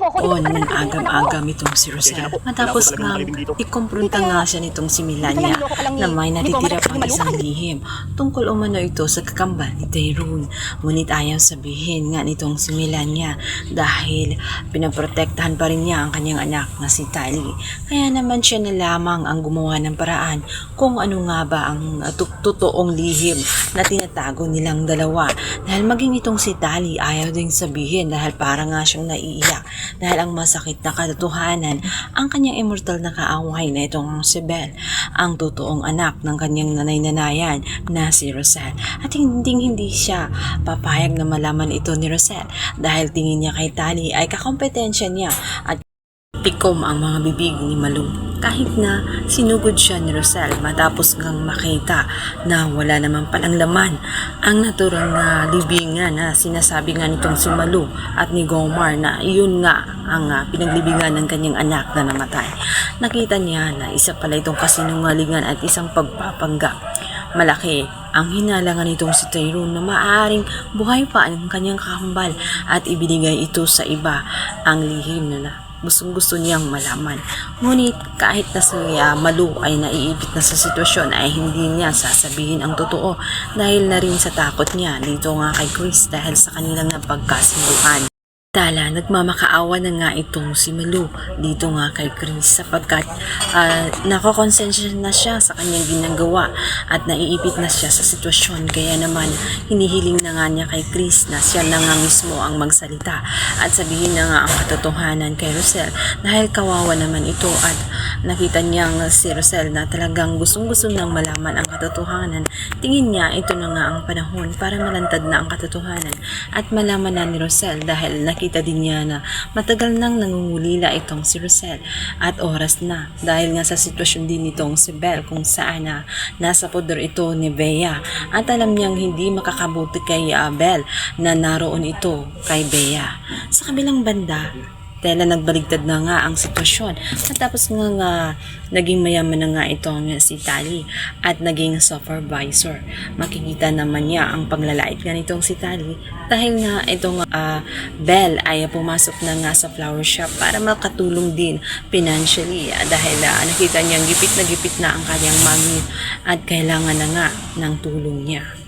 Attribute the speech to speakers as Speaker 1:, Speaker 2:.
Speaker 1: on ng agam-agam itong si Rosel. Matapos nga ikumpronta nga siya nitong si Melania na may natitira pang isang lihim tungkol umano ito sa kakambal ni Tyrone. Ngunit ayaw sabihin nga nitong si Melania dahil pinaprotektahan pa rin niya ang kanyang anak na si Tali. Kaya naman siya na lamang ang gumawa ng paraan kung ano nga ba ang totoong lihim na tinatago nilang dalawa. Dahil maging itong si Tali ayaw ding sabihin dahil para nga siyang naiiyak dahil ang masakit na katotohanan ang kanyang immortal na kaaway na itong si Belle, ang totoong anak ng kanyang nanay-nanayan na si Rosel. At hindi siya papayag na malaman ito ni Rosel dahil tingin niya kay Tali ay kakompetensya niya at pikom ang mga bibig ni Malu. Kahit na sinugod siya ni Rosel matapos ngang makita na wala naman palang laman ang naturang libingan na sinasabi nga nitong si Malu at ni Gomar na iyon nga ang pinaglibingan ng kanyang anak na namatay. Nakita niya na isa pala itong kasinungalingan at isang pagpapanggap. Malaki ang hinalangan nitong si Tyrone na maaaring buhay pa ang kanyang kakambal at ibinigay ito sa iba ang lihim na gustong-gusto niyang malaman. Ngunit kahit na si Malu ay naiipit na sa sitwasyon ay hindi niya sasabihin ang totoo dahil na rin sa takot niya dito nga kay Chris dahil sa kanilang napagkasunduan. Tala, nagmamakaawa na nga itong si Malu dito nga kay Chris sapagkat nakakonsensya na siya sa kanyang ginagawa at naiipit na siya sa sitwasyon kaya naman hinihiling na nga niya kay Chris na siya na nga mismo ang magsalita at sabihin na nga ang katotohanan kay Rosel dahil kawawa naman ito at nakita niyang si Rosel na talagang gustong-gusto nang malaman ang katotohanan. Tingin niya ito na nga ang panahon para malantad na ang katotohanan at malaman na ni Rosel dahil nakita din niya na matagal nang nangungulila itong si Rosel at oras na dahil nga sa sitwasyon din nitong si Belle kung saan nasa poder ito ni Bea at alam niyang hindi makakabuti kay Belle na naroon ito kay Bea. Sa kabilang banda, tela nagbaligtad na nga ang sitwasyon at tapos nga naging mayaman na nga itong si Tali at naging supervisor. Makikita naman niya ang paglalait nga nitong si Tali dahil nga itong Belle ay pumasok na nga sa flower shop para makatulong din financially dahil nakita niyang gipit na ang kanyang mami at kailangan na nga ng tulong niya.